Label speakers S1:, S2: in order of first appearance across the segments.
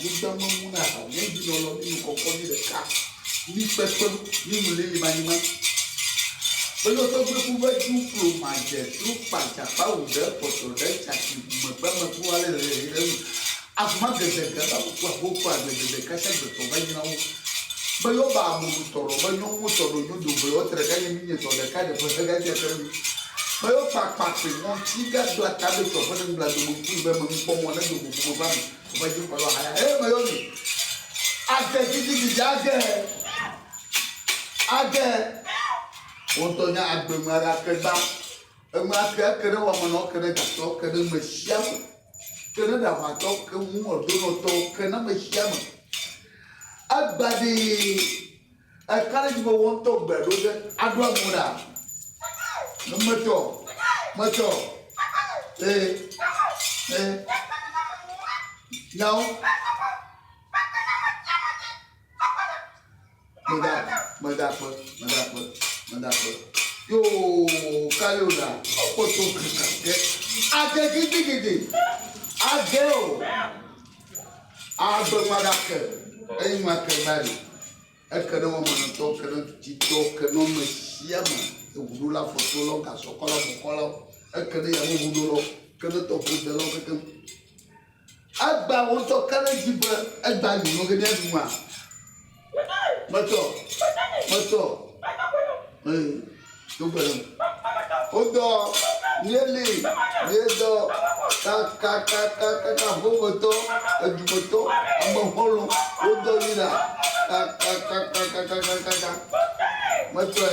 S1: Nous mon âme, bien dit dans l'homme, nous comprenons le cas. Ni personne, ni nous les maniements. Mais nous sommes couverts tout pour manger, tout pas, pas ouvert pour se donner, ça qui me permet pour aller avant que je ne sois beaucoup avec des cachettes de ton bain. Mais on va me tourner, mais on me tourne, nous devons autre gagner sur le cas de Regardez. Mais on va pas faire mon petit gars doit taper sur le plat de mon fils, même pour mon aide de mon femme. On va dire quoi, mais on dit, on tourne à deux mois que ça. Un mois que nous avons que nous avons que nous me chiams, que nous avons que nous avons que nous me chiams. Abadi, I can't even want to bed with it. I don't know that. No matter. Now, Madame. Yo, Kayola, what to get? I get it. I go. I don't matter. I make marry. I can't want to talk and no messiama. The Wudula for so long as so color. I can't even cannot talk with the local. I want to carry you, I buy you, no get one. Mato. Odo, nearly, yedo, kaka, bogoto, ajumoto, amaholo, odo lira, kaka. Mato,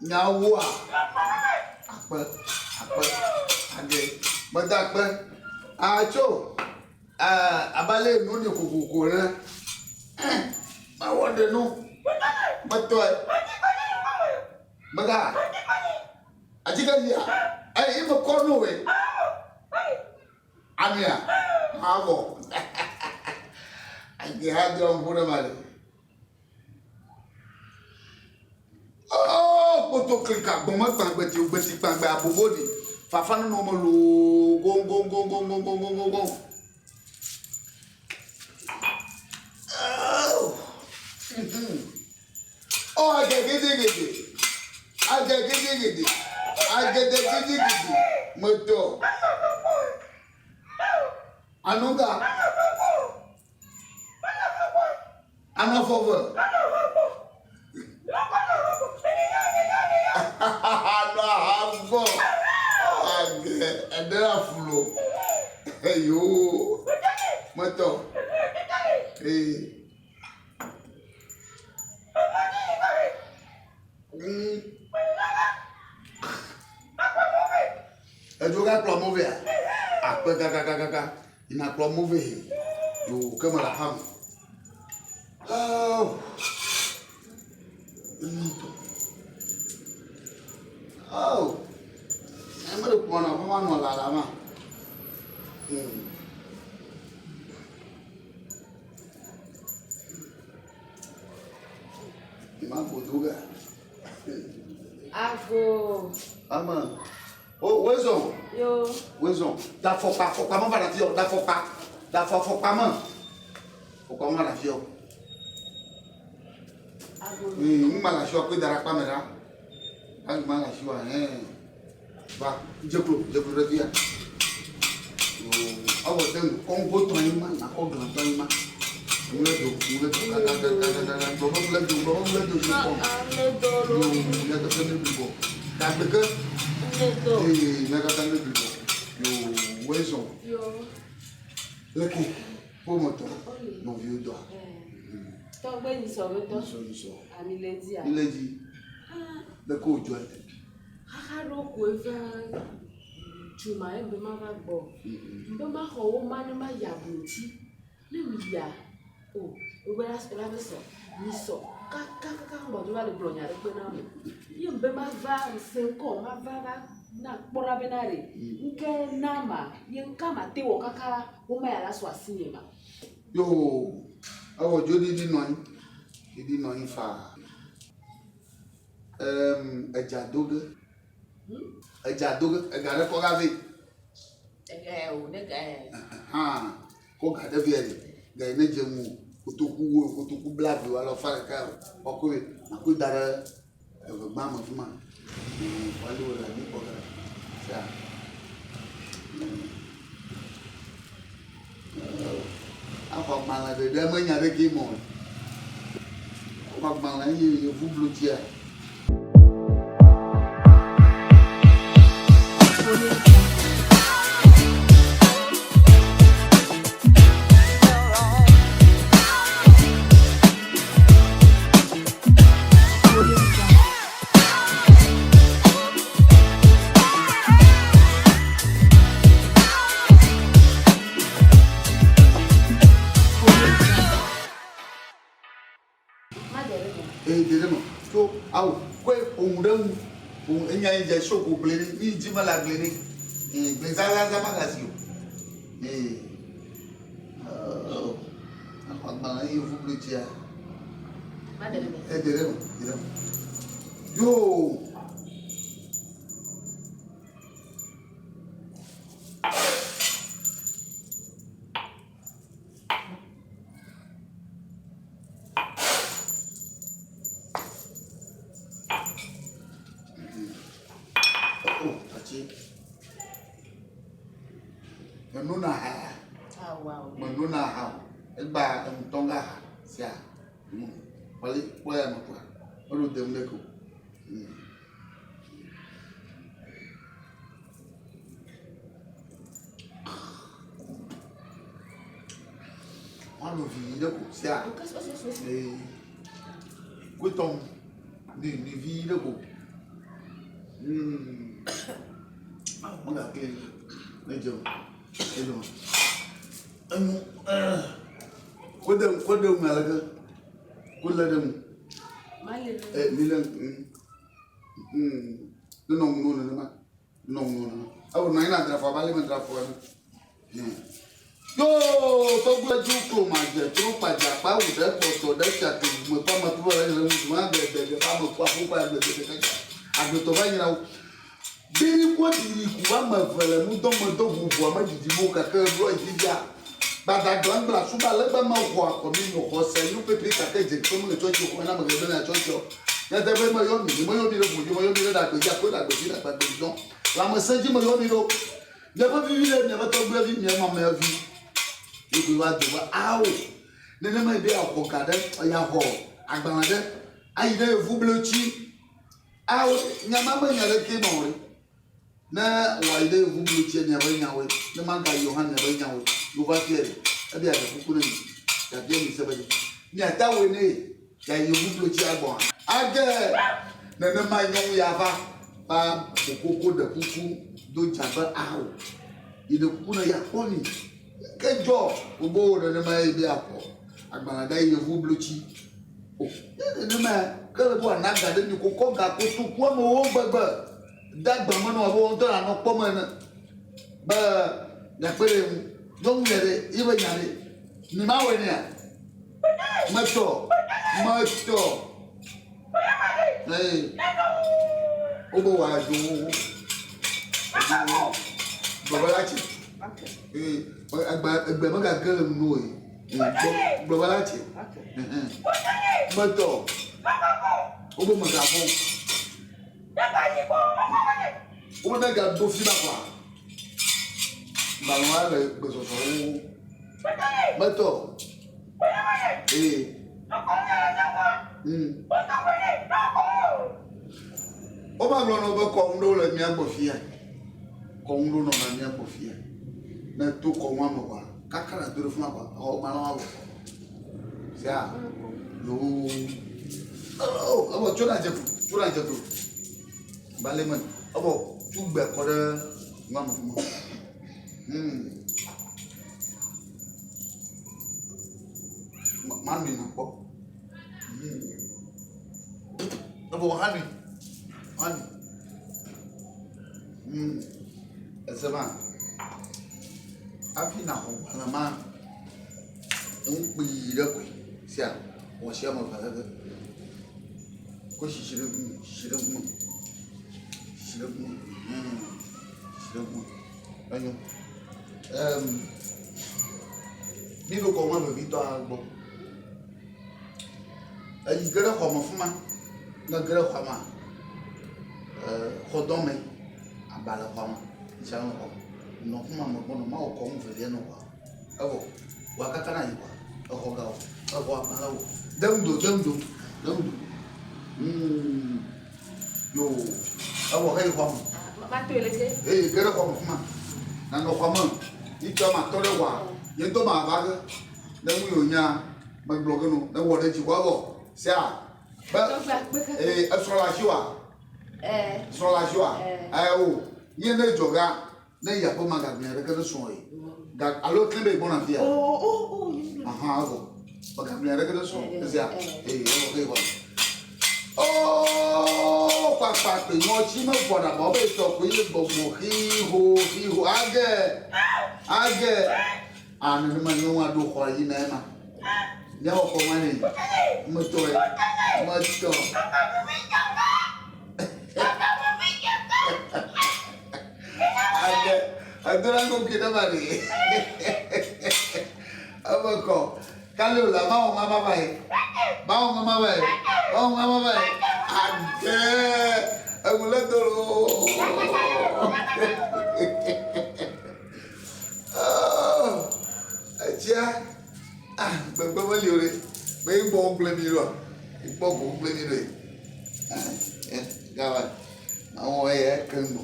S1: Nyawa, apa, ade, badakba, acho. Abale no ni kokoko na ma wonde no mato maga ajika ya ai ibo kono we amia hago ai hado mbona male poto klika bon ma tangbe ti ogbeti pangbe abobodi fafanu no mo lo gong. Oh, I get moto. Anuga. I'm over. And then I flow. Hey, yo. Moto. Hey. Jogar para mover. Kaka. Ina para mover. Eu câmera ram. Em mới được con nào không ăn mà là làm à? Má của tú cả.
S2: Avo.
S1: Ama. Oh, Wezon.
S2: Yo.
S1: Wezon. Da foca mão para fio, da foca. Da foca mão. Foca mão para fio.
S2: Avo.
S1: Mala fio que dará câmera. Ai mala fio Va, jeplo redia. Awo tem com boto aí mas na com grande aí mas. Mulai do kata mulai do yo laki pour moto mon vieux doigt
S2: donc ben ils sont ami lundi
S1: le ko jo
S2: ro ko fa chuma e be ma ba bo be ma ho ma ni ma ya buti na mi ya o we la so ni so ka ba do le blonya re pe na me ye be ma va se ko ma va na kpora benare nke nama ye nka ma te wo kaka wo ma ya la so asinye ma
S1: yo awo jo di no fa Ejadoge. Ejadoge. Egare kogavi.
S2: O nega.
S1: Koga de vieri. Ga ine jemu. Kutuku blavi wala fara ka. Okwe. Aku dara. Mama fuma. Wali wala ni koga. Sa. Apa malah dia menyari kimon. Apa malah ini bublu dia. So, au, kwe ongdem, enya inje shoko bleni, ni jima la bleni, blezala za magazio, akwana hiyo vublutia, deremo, yo, menuna ha.
S2: Wow.
S1: Menuna ha. Elba mtonga sia. Wali poya mpo. Olu demleko. Walo vi leko sia. Kweton ni vi leko. Manga ke nejo. Kodem malaga kuladem milan non aw na ina drafa bale man drafa yo to gbe juko ma je tro paja pa u de poto de Chaque mo pa ma tu la mo de pa mo pa fu pa de agbeto ba nyina biri ko diri ku wa ma vele mu do mo do bu ma jiji mo ka ke ro jija bada glangla suba le ba ma ho akomi no ho se yu pepe ka ke je ko mo le chocho ko na mo le na chocho ya de be mo yo mi le bu mo yo mi le da ko ja ko da ko ji da pa de don la mo se ji mo yo mi lo ne ba vi le ne ba to gbe vi mi ma ma vi you wa do wa awo ne ne ma be akọ ka de ya ho agbara de ayi de vu blochi awo nyama ma nya le ke mo re na waide vumbu tie ne abanyawe ne manka Yohana abanyawe luvatere abi ada kukune ni ya bia mi sebadi ni atawe ne ya yevumbu tie agbon age ne ma nyon ya fa ba kokoko de kuku do jaba awo ide kukuna ya koni kejo obo ne ma e bi akọ agbara da yevumbu tie o ne ma kale bo anaga de ni kokko ga ko tu ko mo wo gbagba dagba mọ́nà ọ̀bọ̀ tó rà náà pọ́ mọ́ ẹ̀nà bẹ́ẹ̀ yàpẹ̀rẹ̀ yóò ń yẹ̀rẹ̀ ibẹ̀ yàrẹ̀ ní máa wẹ̀ ní à mẹ́tọ̀ ó bọ̀ wà dùn bàbá láti ẹgbẹ̀ mọ́gà gẹ́rẹ̀ nù yìí bàbá láti mẹ́tọ̀ ó bọ̀ mọ̀gà fún. O na ga do fi na kwa. Ba wa le gbeso so wo. Mato. O ba lo no ba ko ndo le mi agbofia. Ko ndo no na mi agbofia. Na to ko wa mo kwa. Kakara do fun akwa. O ma na wa. Sia. Yo. Oh, chona jefu. Baleman, abo tugbe kore ngamu. Mami na po. Abo hani. Esema. Afi na ho na ma. Npi re ko. Sia, wo sia mo fa. Quoi, je le Bible comment me vite à bon. Il gère comme fuma, na gère comme rodome, à bala comme, il s'en va. Non, fuma me bon, ma au comme veut dire non quoi. Ah bon, wakakana y quoi. Ah regarde, ah voir malao. Demdo. Yo, ah ouais, il quoi. Eh, gère comme fuma. Na no fuma. Il t'a ma tole wa. Il t'a ma vague. Na mu yo nya. Ma blogue no. Na wo de ji wa bo. Sia. Ba. Sur la joie. Sur la joie. Oh. Il ne joga. Na ya po maga bien avec le son. Ga alors que be bon afia. Oh. Aha go. Maga bien avec le son. Sia. OK quoi. Oh, papa, tu m'as dit mais voilà, bon ben toi puis le bon hiho age. Ah ne me non ado quoi il n'est pas. Ya o comment ni. Me toi. Adora ko kita bari. Abako. Kalau la mama bai. Mama bai. Ade. Amuladoro. Aja. Baba maliore. Bai bo plemiro. Ipo bo plemiro. Gawa. Awo ya kembo.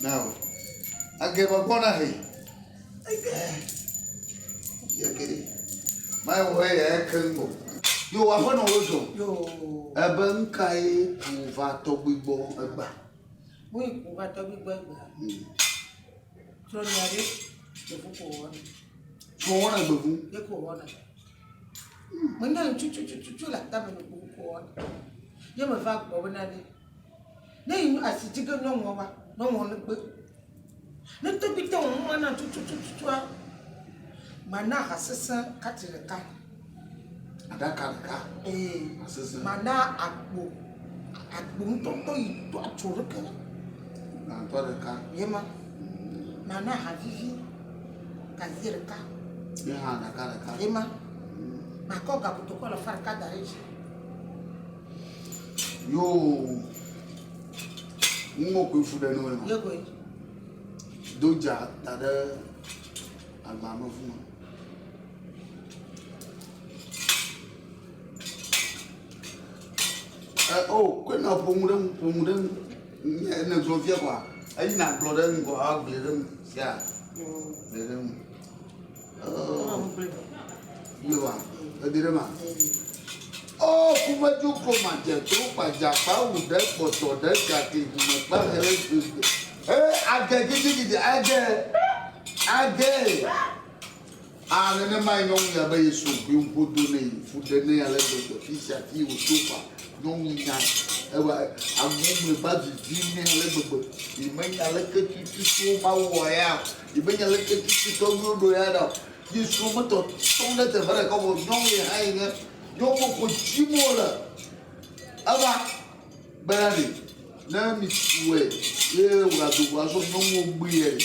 S1: Now. Age ba kona he. Ya kiri. Mai wo ya kembo. Yo wa fo no lojo. Yo. Ebe nkai ku va to gbigbo egba.
S3: Wo ku va to gbigbo egba. So ni ade le fu ko won.
S1: Ko won egba fu.
S3: Ye ko won. Mo na chu la ta me ko won. Ye me va gbo na ni. Na yin asiti ga no mo wa, no mo no gbe. Na to bi te won ma na chu. Mana hasesa katireka.
S1: Adakareka. Hasesa.
S3: Mana agbo ntonto ito atoreka.
S1: Na atoreka.
S3: Yema. Mana havivi kazireka.
S1: Ye ha adakareka.
S3: Yema. Makoga kutokola farka dareji.
S1: Yo. Ngo ku fuda no ma.
S3: Yego.
S1: Doja tada agbamo fún wọn. Kwe na pomudem ne zofia kwa. Ayi na glodem ko agledem sia. Gledem. Lewa. Adirema. Kuma ju komanje to paja pa ude poto de jati mo pa hele. Agegidi age. Ne mai non ya ba yesu bi un ne fude ne ale do fisha ti o sofa non nya ewa amu ba vivi ne ale gbogbo imenya ale ke ti so ma wo ya imenya ale ke ti to do ya da yesu mo to ton de te vere ko non ye hai ne yo mo ko chimo la aba bani na mi suwe ye wa do wa so non mo gbe ye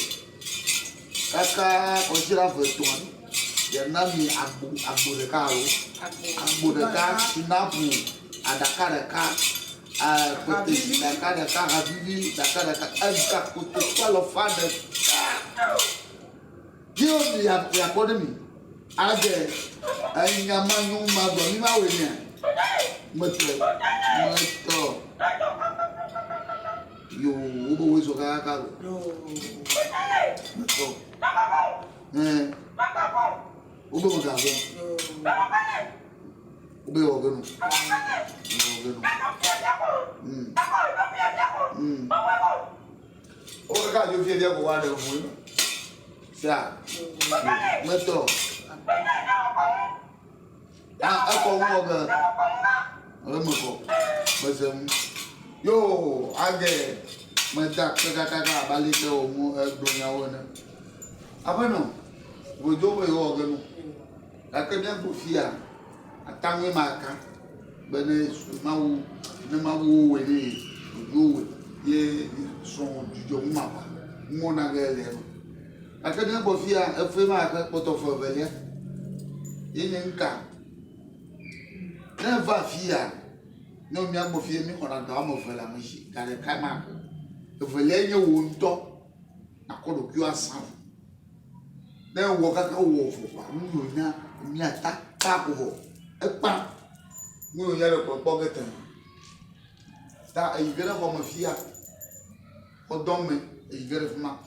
S1: kaka ojira veton ya nami agbo de karo agbo de ka sinapu adaka de ka kote daka de ka habibi daka de ka azka kote kwa lo fade yo mi ya kodemi age anyama nyuma do mi ma we ni moto yo ubo we so ka ka yo moto ube mo gago ube ogenu o ka jo fi dia ko wa de fun sia meto ko mo ga o mo ko bazem yo age meta ka bali te o mo egbonya wona abano wojo we ogenu la ke bien pour fia atanwe maka bene mawu ne mawu wele ojo ye son du mama mo na gele akane bo fia efe ma ka poto fo bele ye nka na va fia no mi amo fia mi kona da mo fela mi shi kare kama vele nye wo ndo na kodo kyu asan na wo ka wo fo pa mu yo na mi ata ta ko epa mu yo yare ko gete ta e gere ko mo fia o domme e gere fuma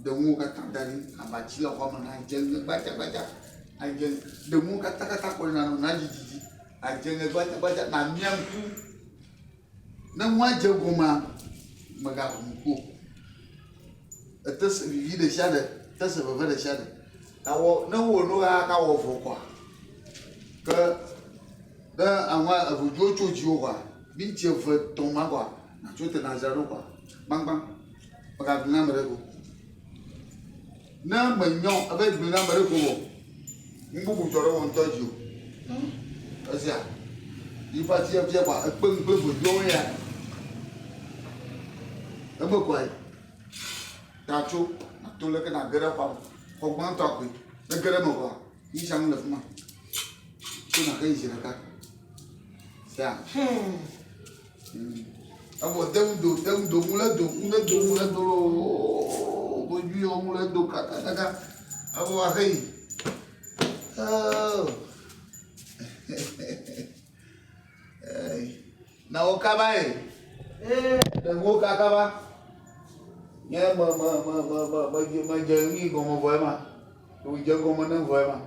S1: de mu ka tandari abachi lo ko mo na jenge bacha a jenge de mu ka takata ko na jiji a jenge bacha na miampu na mu ajeguma maga ko etes vivi de chade tes veve de chade kawo na wo no ka wo fo kwa que da anwa avujo choji o kwa bi tie fo ton ma kwa na chote na zero kwa bang bang maga na mere ko na manyo abe bi na mere ko wo mbu joro won toji o asia ifa tie tie kwa pe fo jo ya ebe kwai tacho na tole ke na gere pa ko gban to pe na gere mo ba ni sang le fuma ko na kai jira ka sia abo dem do mula do bo ju yo mula do ka abo wa kai na o ka ba de wo ka ba ya ma jengi como poema tu je como no poema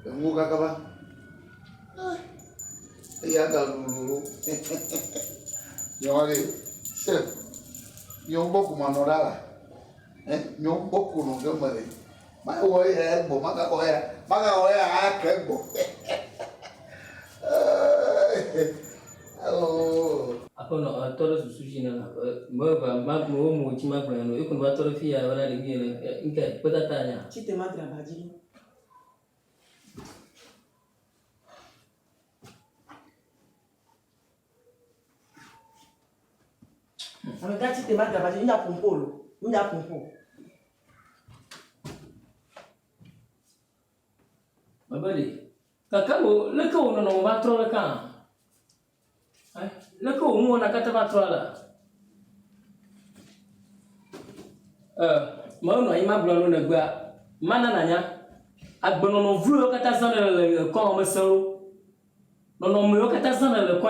S1: tengo que acabar ya da lulu yo ale se yo un poco manorala yo un poco no que me ma voy a bo ma ka a que bo
S4: apa no toro susu na mo chima brano e kun ba toro fia wala de gele inka potatanya
S3: Chite madra bajiro. Ameka chite madra bajiro nya pompolo, nya pompo.
S4: mabali kakao leko no ba toro ka leko mo na kata ba toro la ma no ima brano na gba mana nanya agbono no vlo kata sana le ko ma so no mo kata sana le ko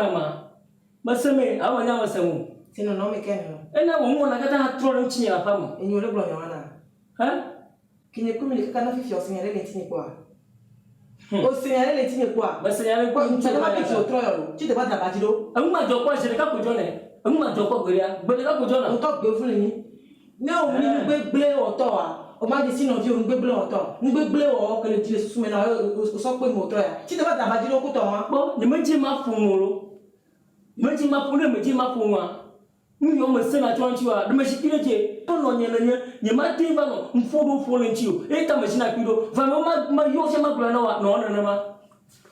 S4: ma seme awanya ma semu
S3: Sino no me keno.
S4: ena wo mo na kata toro nchi ya pamu
S3: Enyo le blo nyawana. Kinye kumi kana fifi osinyere le tini kwa. Osinyere le tini kwa.
S4: ba senyale ko nchi
S3: Chama
S4: ba
S3: pichi otroyo. Chite madra bajiro.
S4: amuma joko jere ka ko jone amuma joko goria gbele ka ko jona
S3: Nto gbe fun ni. Ne o mi gbegble oto wa. O ma di sino fi o gbegble oto. Gbegble o kele ti le susu me na o so pe mo otroya. Chite madra bajiro ku to wa.
S4: bo ni meji ma funuro meji ma funu meji ma funwa ni yo mo sena twanchiwa de meji kireje to no nye ma timba no mfodo folo nchio e ta meji na kido va ma yo se ma gula wa no na ma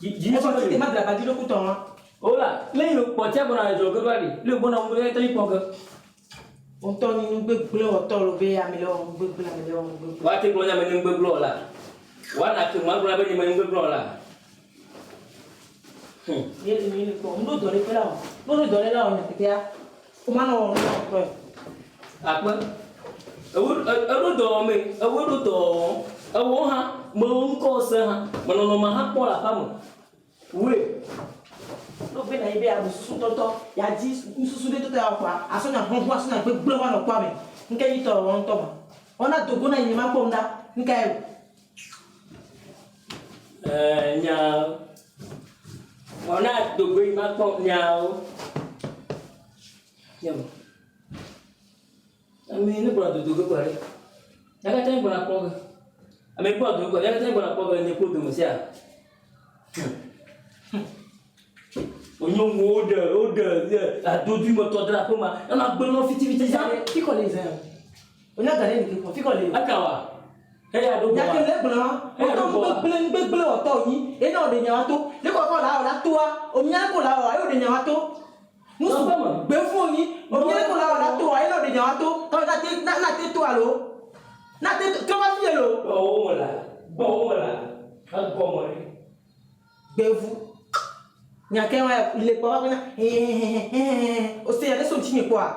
S4: ji
S3: O so chite madra bajiro ku to wa.
S4: ola le yo potia bona jo gari le bona mo e ta ipoga
S3: Onto ni gbegble oto lo be amilo gbegble amilo gbegble.
S4: wa te glonya me ngbe glo la wa na ke ma gula be ni me ngbe glo la
S3: Yele ni ko ndo dole pela o. Ndo dole la o ne ya. O ma no no ko.
S4: apa ewu do me ewu do ewu ha mo nko se ha mo ma ha po la famu we
S3: Lo be na ibe abu susu toto ya ji susu de toto ya kwa aso na honho aso na gbegble wa no kwa me nke yi to won to ma ona dogo na nyima ko nda nke
S4: nya ona do gbe ma po nya o yo ami ni bro do go pare ya ka tan bro po ami bro do go ya ka tan bro po ni ko do mo sia onyo ode la do du mo to dra ko ma na gbe no fiti ja
S3: fi ko le ze ona gare ni ko fi ko le
S4: akawa à đâu
S3: Nhà cái lép blanc, autant blanc autant y, et non de nyato, les copains là la toi, au mien pour la de nyato. Nous sommes befoni, au mien pour la toi, et non de nyato, quand la tête toi l'eau. La tête, comment faire l'eau?
S4: Bon voilà, bon moi.
S3: Bevu. Nya que il est pas là. Au c'est son tini quoi.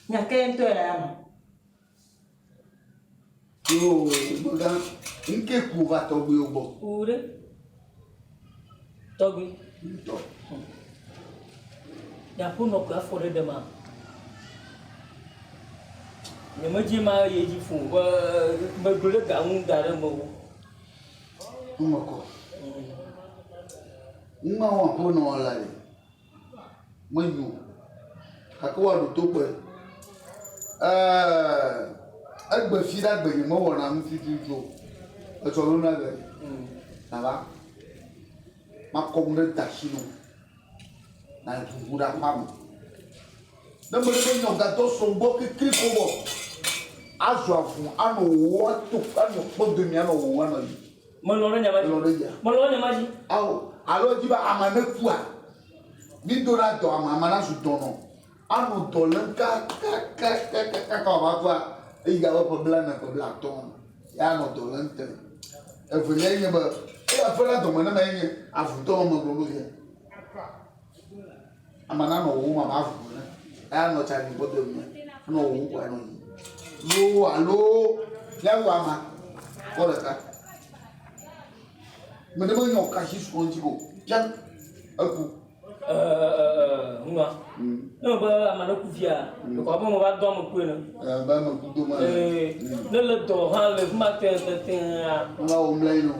S3: Nya que toi là.
S1: Yo, madame, nke kuva togbe ogbo.
S4: Ure. Togbe. Ya pour no ka fore de ma. Ne ma ji ma ye ji fu ba gole ga un da re mo.
S1: Umako. Uma wa po no la le. Manyu. Akwa do to pe. Agbe fi da gbe ni mo wona mu fi jo. E so lo na le. Na ba. Ma ko mu da shinu. Na tu bura pam. Na mo le no ga to so gbo kikiri ko bo. Azu afun anu wo to anu po de mi anu wo anu yi.
S4: Malore nyamaji.
S1: Awo, alo jiba amane fua. Ni dona to amana su dono. Anu dolen ka ba fua. E ga ba bla ton. Ya no dolen te. E vele nye ba. E afela do mana menye afuto mo gbogbo ye. Amana no wo ma afu na. Ya no chani bodo mi. No wo kwa no. Lo alo. Ya wa ma. Ora ka. Mais demain, on cache sur un petit peu. Tiens, un coup.
S4: Non, bah, à ma couvia. Le copain va dormir pour nous.
S1: Bah, mon coup de main.
S4: Le torrent, le matin,
S1: on a au mlaino.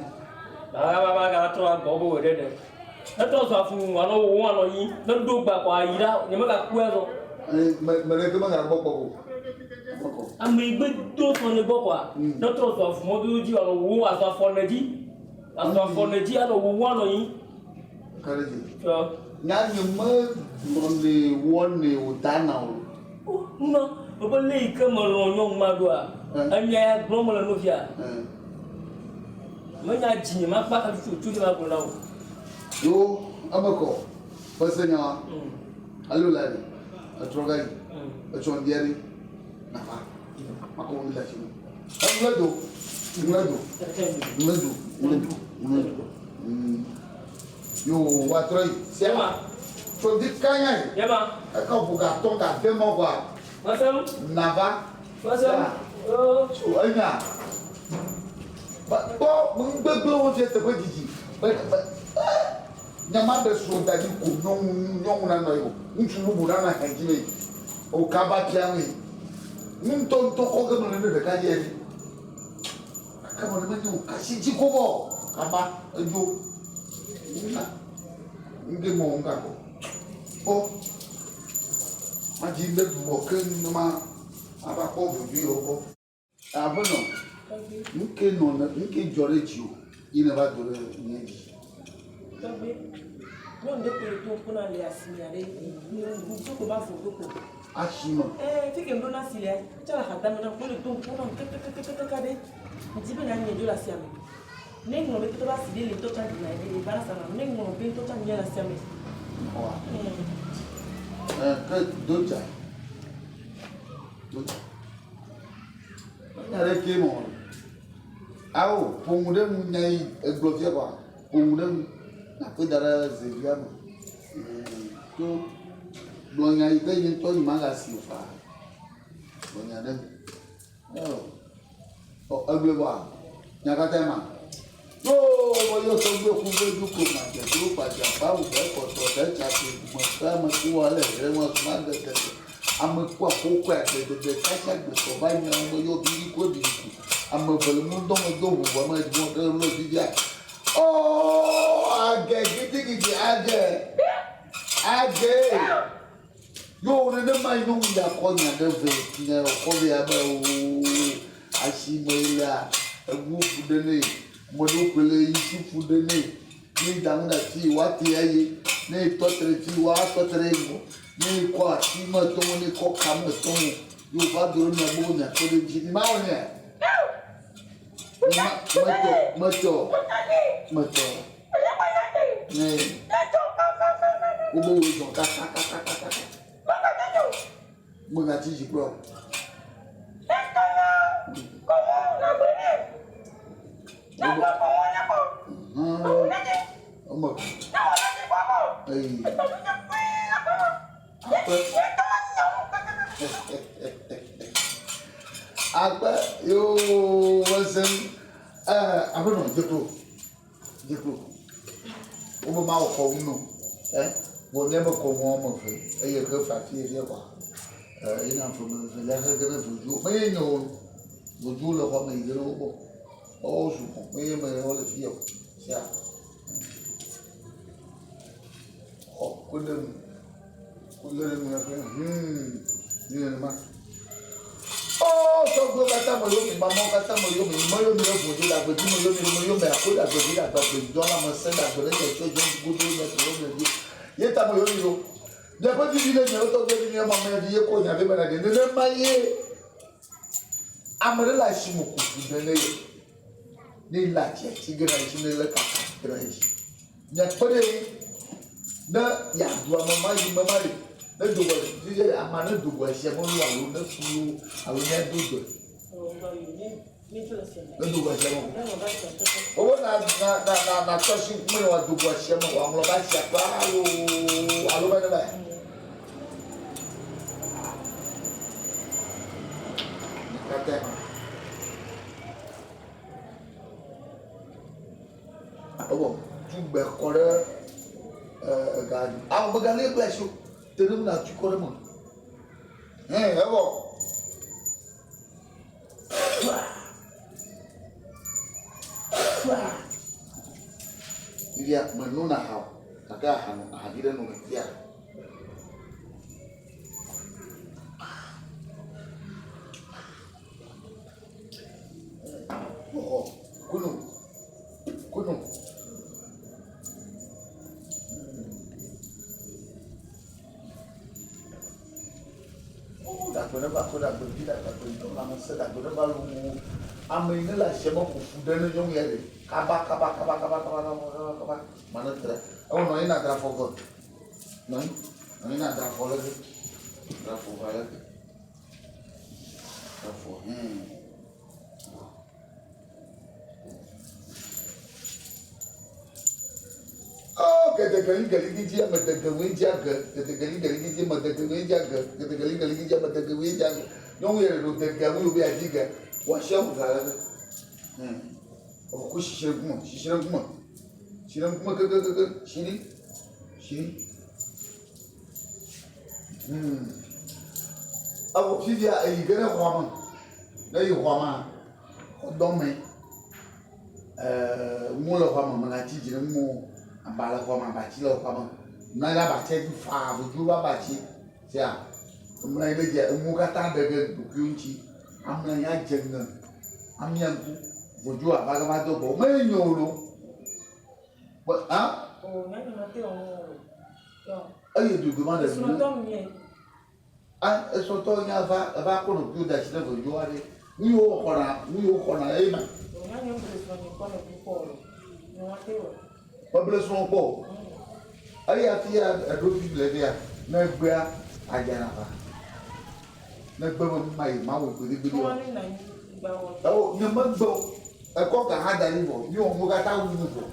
S4: Ah, toi, bobo, dead. Let us have one or you. Don't do back while you never got well.
S1: Mais comment à bobo?
S4: I may be those on the boa. Not of Modu or who as a fornady. As a fornady, I don't want to eat.
S1: Now you must only one Utana.
S4: No, but lay come along, young Madua, and yet, Bromo and Novia. When I see my back to choose my go.
S1: Yo, Amako, Fousseni, Allo Ladi, a Trogai, a Chondieri, Nava, Macon Lachino. Yo, what right? Sema. So this kanya.
S4: Yema.
S1: Aka buga tonga demo kwa.
S4: Masam.
S1: Nava.
S4: Masam. Oh.
S1: So anya. But mun gbegbe won fi te pejiji. Nyama de so dadi ko nyong na no yo. Ntu mu bura na hanjime. O kaba kiami. Mun ton to ko ga no ne ka je. Kama na mani kasi jikobo. Kaba ejo. Nge mo ngako. Oh. Majinde bo ken ma aba ko bi obo. Abono. Nke no na nke jore ji o. Ina ba jore nyeji.
S3: Tabe. Mo ndo pe to kuna le asimiare. Ni so ko ba fo ko.
S1: Ashino.
S3: Fike ndo na sile. Chala hata na ko le to kuna kade. Njibe na nyejo la siame. Nengo be to ba sile le to cha na ile bara sana. Nengo be to cha nyela siame.
S1: Que doja. Yare ke mo. Awo, pongude mu nyai eglofia kwa. Pongude na pe dara zevia mo. To blonya ide yin to manga sifa. Blonya dem. Oh, aglewa. Nyakatema. Yo, yo to gbe ku gbe du ko ma je du pa ja ba u be ko to de cha ti mo ka ma ku wa le re mo ma de de am ku ko ku de cha cha gbe ko ba ni mo yo bi ko di ku am bele mu do mo do wo ma di mo de lo di ja. Oh, age gidi age. Yo ne de mai no ya ko nya de ve ni ko be aba o ashimoila egwu fudele modu kwele isi fudele ni damuna ti wa ti aye ni totere ti wa totere ngo ni ko ati mo to ni ko ka mo to yóò bá dúró ní ẹgbẹ́ òní àkọlé jí ní máa wọ̀nyẹ. Mọ́tò. Gbogbo wo jọ kákákákákáká. Mo nà ti yí pọ̀. Ọmọ. Apa yo wasen apa no jeko o mo ma ko nu wo ne mo ko mo fe e ye ko fa fi ye kwa ina fo me fe la ka gana buju me no buju lo ko me gero bo o su ko me o le fi yo sia o kullum na fe ni ne ma so go kata mo yo mi mama kata mo yo mi buju la buju mo yo me akoda buju la buju don la mo se la buju le so jo buju le so le ye ta mo yo ni lo de ko ti ile ni o to gbe ni mama me ye ko nya be bana de ne ma ye amre la shi mo ku de ne ni la ti gra shi ne le kaka gra shi nya pore na ya do mama ri ne do wa je amana do wa she mo lu alu ne fu alu ne do do ne do wa she mo o na to shi mo wa do wa she mo wa mo ba she pa alu ba ne ba kata obo tu be kore ga a mo ga le bless you tenu na tu kore mo ebo dia menuna hau kaka hadira no dia kuno Dakwene ba ko dakwene bi dakwene to na se dakwene ba lu amene la shema ko fudene jong yele kaba mana tra o no ina tra fogo no ina tra fogo tra fo kete gali dia mata gawe jaga kete gali dia mata gawe jaga kete gali dia mata gawe jaga non yere do te gawe obi ajiga wa shamu kala o ko shishira kuma shiri abo fidia e gere kwama na yi kwama odome mo lo kwama mangati jire mo ambala kwa mabachi lo kwa na ga bache di fa buju ba bachi sia umna ile je umukata daga dukunchi amna ya jenga amyanku buju abaga ma do bo me nyolo
S3: o na na te o yo
S1: ayi du demande
S3: so to mi
S1: so to nya va ko no da shi da buju ale ni o kona e ma
S3: o na nyo so ni ko no ko no wa te o
S1: population po ari ati a do fi le dia na gba ajana fa na gba mo mai ma wo gbe
S3: o ni na gba wo
S1: o ni mo gbo e ko ka ha da ni bo ni o mo ga ta wu ni bo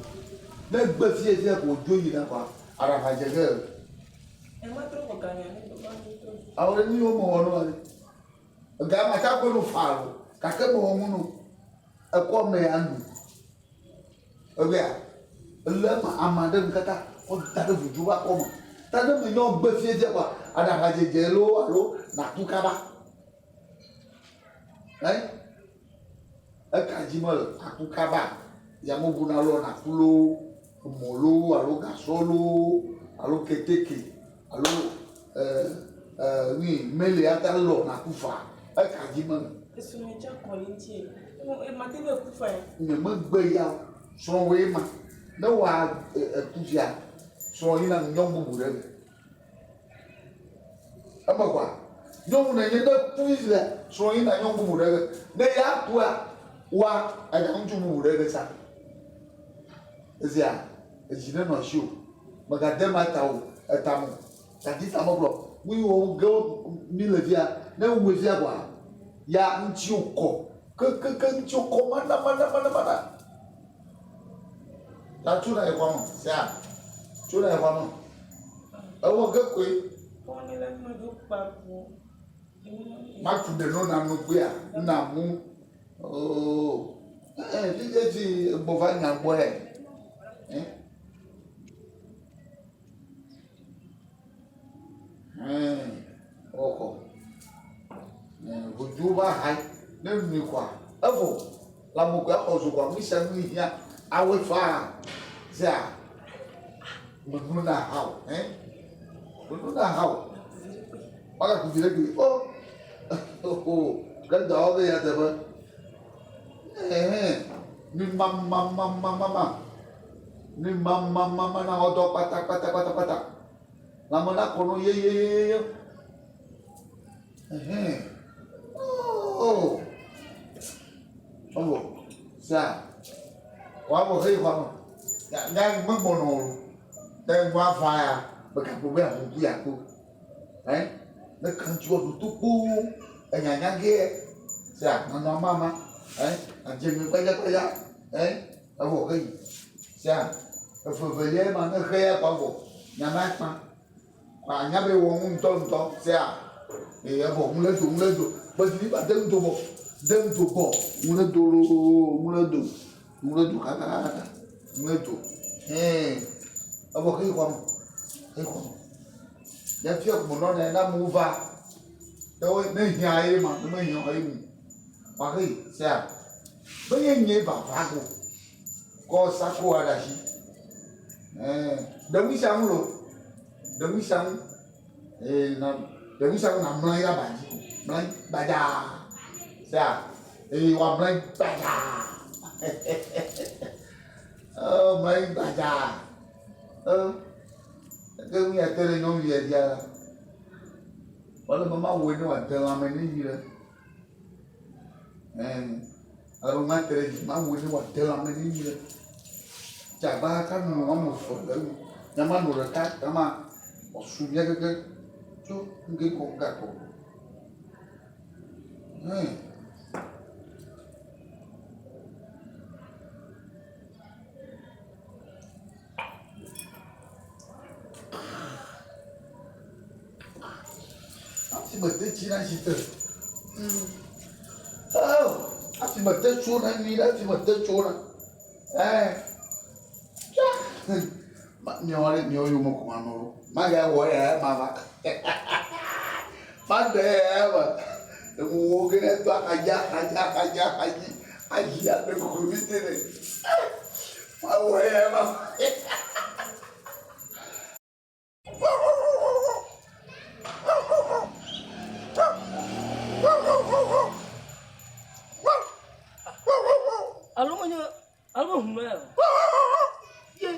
S1: na gba fi e ko jo yi na fa ara fa je ge
S3: e ma tro ko ka nya ni do ba ni to
S1: awre ni o mo wono ni ga ma ta ko no fa ro ka ke mo mo no e ko me andu o bia lema amade nkata o dade buju ba ko mo tade me no gbe fie je kwa ada ha je lo alo na tukaba ka jimol atukaba ya mo buna lo na kulo molo alo gasolo alo keteke alo ni mele ata lo na kufa ka jimol
S3: eso me cha ko linti e ma te be kufa
S1: ni mo gbe ya so we ma na wa tufia so ina nyom bubu re ama kwa nyɔnu ne nye ɖe puis le srɔ̃ yina nyɔnu bubu ɖe ge ne ya kua wa anya ŋutsu bubu ɖe ge sa ezia edzi ne nɔ si o megade ma ta o etame tati ta mɔgblɔ wiwo ge mi le via ne wo via kua ya ŋutsi kɔ kekeke ŋutsi kɔ mana la tso na exɔ me sia tso na exɔ me ewɔ ge koe. Matu de no na no gbe a na mu lige ti bova nya gbo oko ojú bá hai nínú ni kwa evo la mo gba ozo kwa mi se mi hia awe fa za mo na how mo na how Olha que vira aqui. Cái đó bây giờ thì vợ. Nhưng mama. Nhưng mama na odo pata. Lama na kono ye. Oh. Sa. Quá một khi khoảng. Đang mất mono. Đang qua phai bekas bobek mungkin aku. Nó khăn chua đủ tu bu ở nhà kia dạ nó mama anh chừng mình quay ra ở bộ cái gì dạ ở về mà nó khe qua bộ nhà mát mà và nhà bây uống to dạ thì ở bộ muốn lên tụ bởi vì bạn đừng tụ bộ muốn lên tụ khá muốn lên tụ ở bộ cái khoang ya phía một nó này nó mua va đâu nên nhảy mà nó mới nhảy mà cái sao bây giờ nhảy vào phá cô có sao cô ở đây đừng sang luôn đừng sang nằm lại ra bàn lại bà già sao thì làm lại bà già lại bà già cái nhà tôi là nhóm gì vậy? Bởi vì mama quên nó hoàn toàn làm mình gì đó. Ở trong mắt tôi là mama quên nó hoàn toàn làm mình gì đó. Chả ba cái nó một phần nữa, nhà má một cái mà một số nhà cái chút cái cục cả cục. Mà tới chi này chỉ từ chỉ mà tới chỗ này đi đó chỉ mà tới chỗ này mà nhỏ đấy nhỏ dùng một con nó mà cái gọi mà mà để mà mua cái này toàn cái gì được cũng biết thế này mà gọi mà
S4: Alo mẹ. Ye.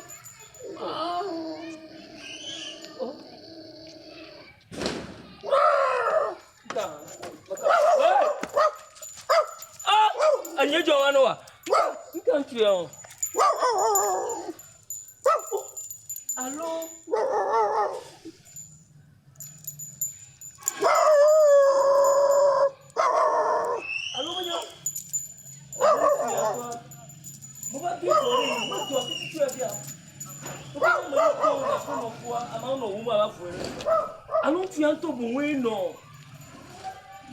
S4: Anh nhớ cho anh à? Cái chuyện. Alo. Alo bao nhiêu? Bố bác biết rồi, bác chuột cái chuyện kìa. Bố bác mới được câu là không có qua, à mà nó uống mà bác phơi. Alo chuyện tôi buồn quên nó.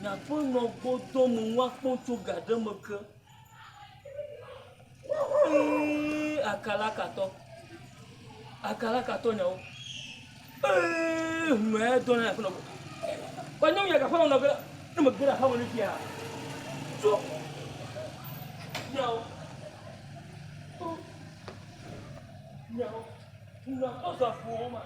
S4: Nhà phơi nó bố tôi muốn qua bố tôi gạt đâm mực. Akala kato nhau. Mẹ tôi này không. Quan nhau nhà cà phê nó cái nó mực cái là không được kìa. Chuột. Nhau. Nhau. Nó có sao phù mà.